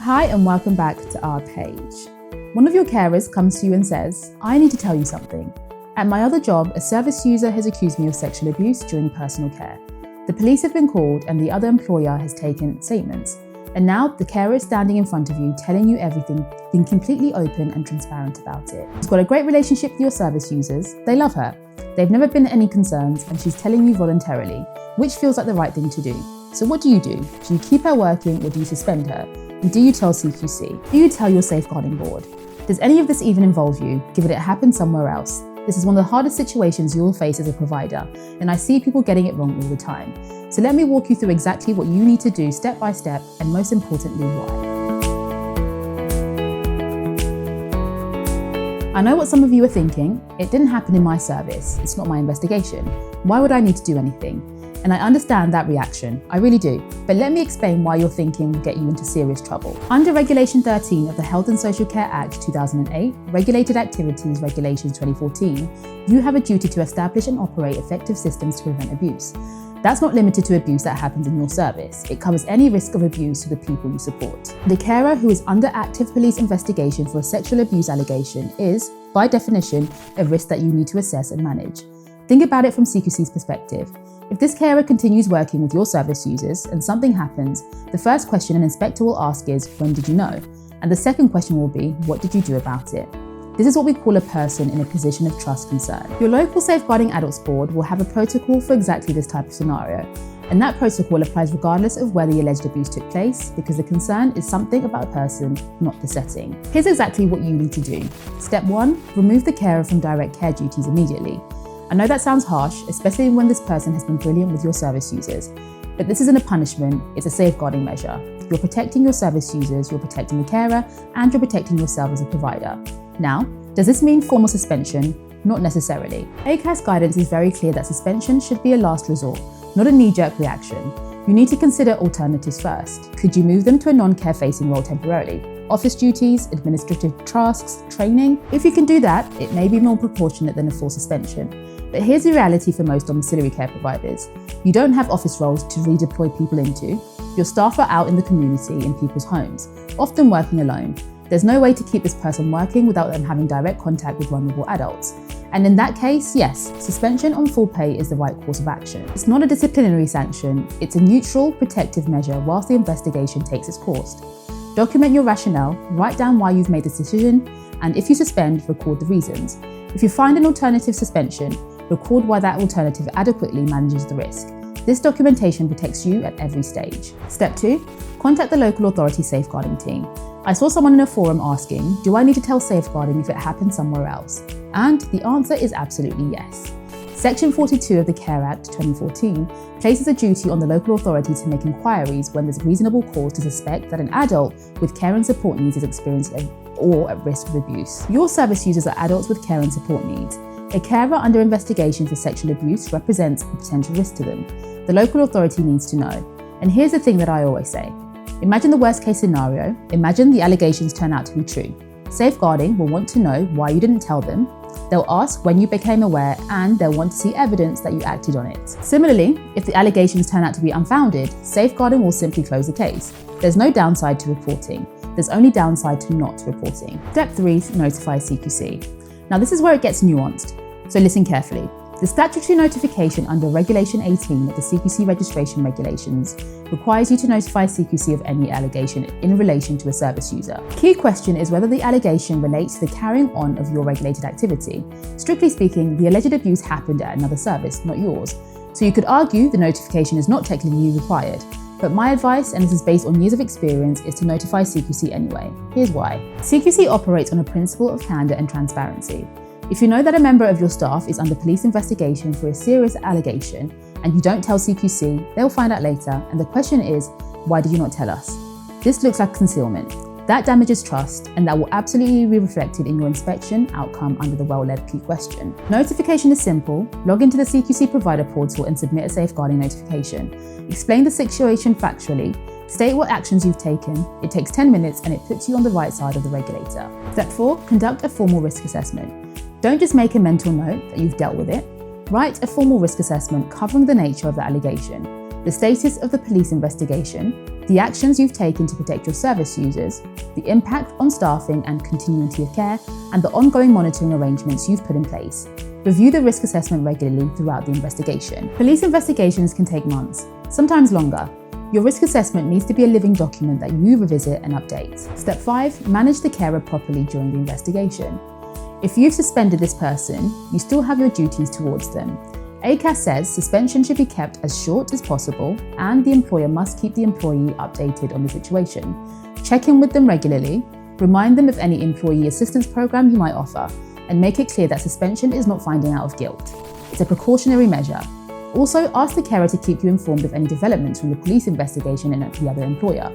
Hi and welcome back to our page. One of your carers comes to you and says, I need to tell you something. At my other job, a service user has accused me of sexual abuse during personal care. The police have been called and the other employer has taken statements. And now the carer is standing in front of you, telling you everything, being completely open and transparent about it. She's got a great relationship with your service users. They love her. They've never been any concerns and she's telling you voluntarily, which feels like the right thing to do. So what do? Do you keep her working or do you suspend her? And do you tell CQC? Do you tell your safeguarding board? Does any of this even involve you, given it happened somewhere else? This is one of the hardest situations you'll face as a provider, and I see people getting it wrong all the time. So let me walk you through exactly what you need to do step by step, and most importantly, why. I know what some of you are thinking. It didn't happen in my service. It's not my investigation. Why would I need to do anything? And I understand that reaction, I really do. But let me explain why your thinking will get you into serious trouble. Under Regulation 13 of the Health and Social Care Act 2008, Regulated Activities Regulations 2014, you have a duty to establish and operate effective systems to prevent abuse. That's not limited to abuse that happens in your service. It covers any risk of abuse to the people you support. The carer who is under active police investigation for a sexual abuse allegation is, by definition, a risk that you need to assess and manage. Think about it from CQC's perspective. If this carer continues working with your service users and something happens, the first question an inspector will ask is, when did you know? And the second question will be, what did you do about it? This is what we call a person in a position of trust concern. Your local Safeguarding Adults Board will have a protocol for exactly this type of scenario. And that protocol applies regardless of where the alleged abuse took place, because the concern is something about a person, not the setting. Here's exactly what you need to do. Step 1, remove the carer from direct care duties immediately. I know that sounds harsh, especially when this person has been brilliant with your service users, but this isn't a punishment, it's a safeguarding measure. You're protecting your service users, you're protecting the carer, and you're protecting yourself as a provider. Now, does this mean formal suspension? Not necessarily. ACAS guidance is very clear that suspension should be a last resort, not a knee-jerk reaction. You need to consider alternatives first. Could you move them to a non-care facing role temporarily? Office duties, administrative tasks, training? If you can do that, it may be more proportionate than a full suspension. But here's the reality for most domiciliary care providers. You don't have office roles to redeploy people into. Your staff are out in the community in people's homes, often working alone. There's no way to keep this person working without them having direct contact with vulnerable adults. And in that case, yes, suspension on full pay is the right course of action. It's not a disciplinary sanction, it's a neutral, protective measure whilst the investigation takes its course. Document your rationale, write down why you've made this decision, and if you suspend, record the reasons. If you find an alternative suspension, record why that alternative adequately manages the risk. This documentation protects you at every stage. Step 2, contact the local authority safeguarding team. I saw someone in a forum asking, do I need to tell safeguarding if it happened somewhere else? And the answer is absolutely yes. Section 42 of the Care Act 2014 places a duty on the local authority to make inquiries when there's reasonable cause to suspect that an adult with care and support needs is experiencing or at risk of abuse. Your service users are adults with care and support needs. A carer under investigation for sexual abuse represents a potential risk to them. The local authority needs to know. And here's the thing that I always say. Imagine the worst case scenario. Imagine the allegations turn out to be true. Safeguarding will want to know why you didn't tell them. They'll ask when you became aware, and they'll want to see evidence that you acted on it. Similarly, if the allegations turn out to be unfounded, safeguarding will simply close the case. There's no downside to reporting. There's only downside to not reporting. Step 3, notify CQC. Now this is where it gets nuanced, so listen carefully. The statutory notification under Regulation 18 of the CQC registration regulations requires you to notify CQC of any allegation in relation to a service user. Key question is whether the allegation relates to the carrying on of your regulated activity. Strictly speaking, the alleged abuse happened at another service, not yours. So you could argue the notification is not technically required. But my advice, and this is based on years of experience, is to notify CQC anyway. Here's why. CQC operates on a principle of candor and transparency. If you know that a member of your staff is under police investigation for a serious allegation and you don't tell CQC, they'll find out later, and the question is, why did you not tell us? This looks like concealment. That damages trust, and that will absolutely be reflected in your inspection outcome under the well-led key question. Notification is simple. Log into the CQC provider portal and submit a safeguarding notification. Explain the situation factually. State what actions you've taken. It takes 10 minutes and it puts you on the right side of the regulator. Step 4, conduct a formal risk assessment. Don't just make a mental note that you've dealt with it. Write a formal risk assessment covering the nature of the allegation. the status of the police investigation, the actions you've taken to protect your service users, the impact on staffing and continuity of care, and the ongoing monitoring arrangements you've put in place. Review the risk assessment regularly throughout the investigation. Police investigations can take months, sometimes longer. Your risk assessment needs to be a living document that you revisit and update. Step 5, manage the carer properly during the investigation. If you've suspended this person, you still have your duties towards them. ACAS says suspension should be kept as short as possible and the employer must keep the employee updated on the situation. Check in with them regularly, remind them of any employee assistance program you might offer, and make it clear that suspension is not finding out of guilt. It's a precautionary measure. Also, ask the carer to keep you informed of any developments from the police investigation and the other employer.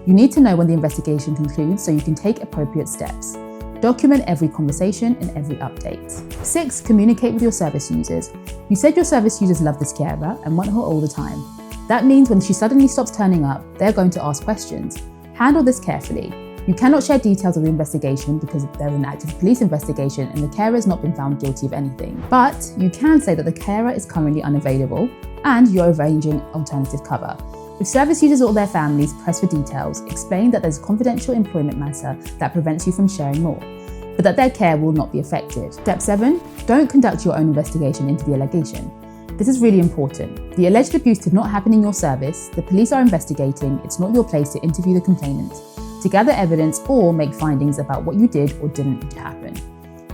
You need to know when the investigation concludes so you can take appropriate steps. Document every conversation and every update. 6, communicate with your service users. You said your service users love this carer and want her all the time. That means when she suddenly stops turning up, they're going to ask questions. Handle this carefully. You cannot share details of the investigation because there's an active police investigation and the carer has not been found guilty of anything. But you can say that the carer is currently unavailable and you're arranging alternative cover. If service users or their families press for details, explain that there's a confidential employment matter that prevents you from sharing more, but that their care will not be affected. Step 7, don't conduct your own investigation into the allegation. This is really important. The alleged abuse did not happen in your service, the police are investigating, it's not your place to interview the complainant, to gather evidence or make findings about what you did or didn't happen.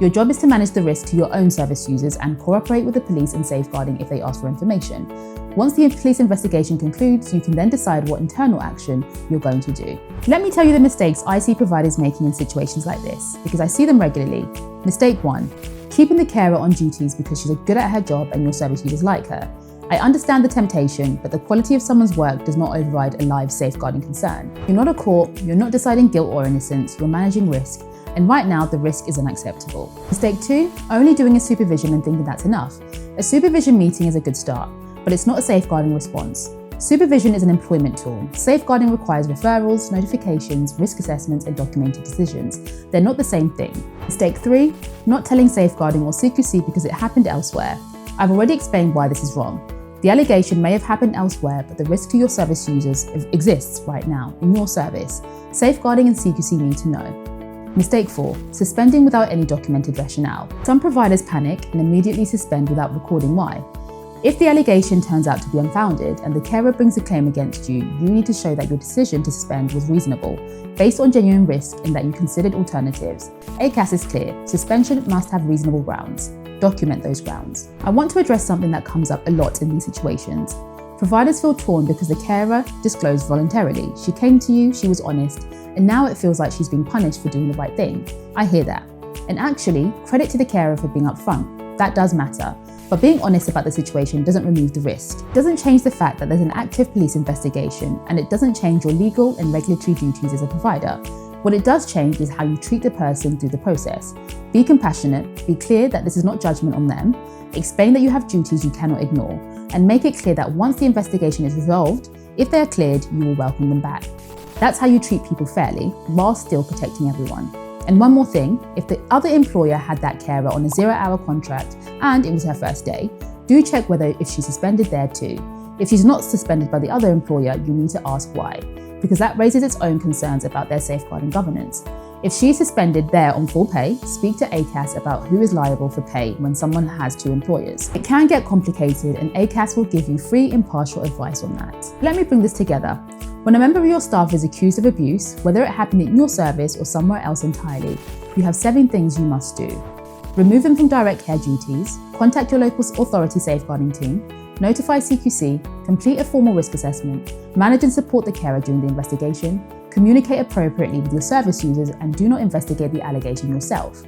Your job is to manage the risk to your own service users and cooperate with the police in safeguarding if they ask for information. Once the police investigation concludes, you can then decide what internal action you're going to do. Let me tell you the mistakes I see providers making in situations like this, because I see them regularly. Mistake 1, keeping the carer on duties because she's good at her job and your service users like her. I understand the temptation, but the quality of someone's work does not override a live safeguarding concern. You're not a court, you're not deciding guilt or innocence, you're managing risk, and right now the risk is unacceptable. Mistake 2, only doing a supervision and thinking that's enough. A supervision meeting is a good start, but it's not a safeguarding response. Supervision is an employment tool. Safeguarding requires referrals, notifications, risk assessments, and documented decisions. They're not the same thing. Mistake 3, not telling safeguarding or secrecy because it happened elsewhere. I've already explained why this is wrong. The allegation may have happened elsewhere, but the risk to your service users exists right now in your service. Safeguarding and secrecy need to know. Mistake 4, suspending without any documented rationale. Some providers panic and immediately suspend without recording why. If the allegation turns out to be unfounded and the carer brings a claim against you, you need to show that your decision to suspend was reasonable, based on genuine risk and that you considered alternatives. ACAS is clear, suspension must have reasonable grounds. Document those grounds. I want to address something that comes up a lot in these situations. Providers feel torn because the carer disclosed voluntarily. She came to you, she was honest, and now it feels like she's being punished for doing the right thing. I hear that. And actually, credit to the carer for being upfront. That does matter. But being honest about the situation doesn't remove the risk. It doesn't change the fact that there's an active police investigation, and it doesn't change your legal and regulatory duties as a provider. What it does change is how you treat the person through the process. Be compassionate, be clear that this is not judgment on them, explain that you have duties you cannot ignore, and make it clear that once the investigation is resolved, if they are cleared, you will welcome them back. That's how you treat people fairly, while still protecting everyone. And one more thing, if the other employer had that carer on a 0-hour contract and it was her first day, do check whether if she's suspended there too. If she's not suspended by the other employer, you need to ask why, because that raises its own concerns about their safeguarding governance. If she's suspended there on full pay, speak to ACAS about who is liable for pay when someone has 2 employers. It can get complicated and ACAS will give you free, impartial advice on that. Let me bring this together. When a member of your staff is accused of abuse, whether it happened in your service or somewhere else entirely, you have 7 things you must do. Remove them from direct care duties, contact your local authority safeguarding team, notify CQC, complete a formal risk assessment, manage and support the carer during the investigation, communicate appropriately with your service users, and do not investigate the allegation yourself.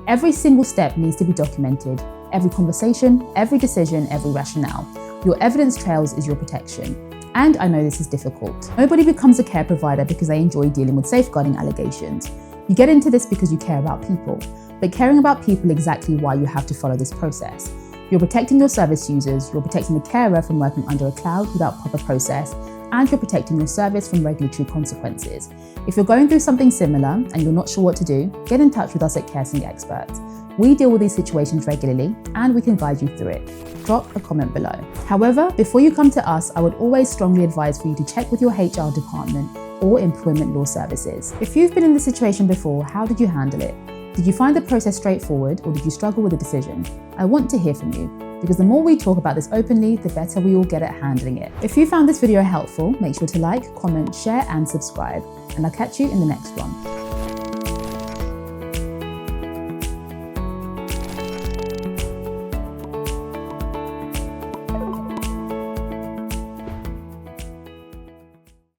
Every single step needs to be documented, every conversation, every decision, every rationale. Your evidence trails is your protection. And I know this is difficult. Nobody becomes a care provider because they enjoy dealing with safeguarding allegations. You get into this because you care about people, but caring about people is exactly why you have to follow this process. You're protecting your service users, you're protecting the carer from working under a cloud without proper process, and you're protecting your service from regulatory consequences. If you're going through something similar and you're not sure what to do, get in touch with us at CareSync Experts. We deal with these situations regularly and we can guide you through it. Drop a comment below. However, before you come to us, I would always strongly advise for you to check with your HR department or employment law services. If you've been in this situation before, how did you handle it? Did you find the process straightforward or did you struggle with the decision? I want to hear from you, because the more we talk about this openly, the better we all get at handling it. If you found this video helpful, make sure to like, comment, share and subscribe, and I'll catch you in the next one.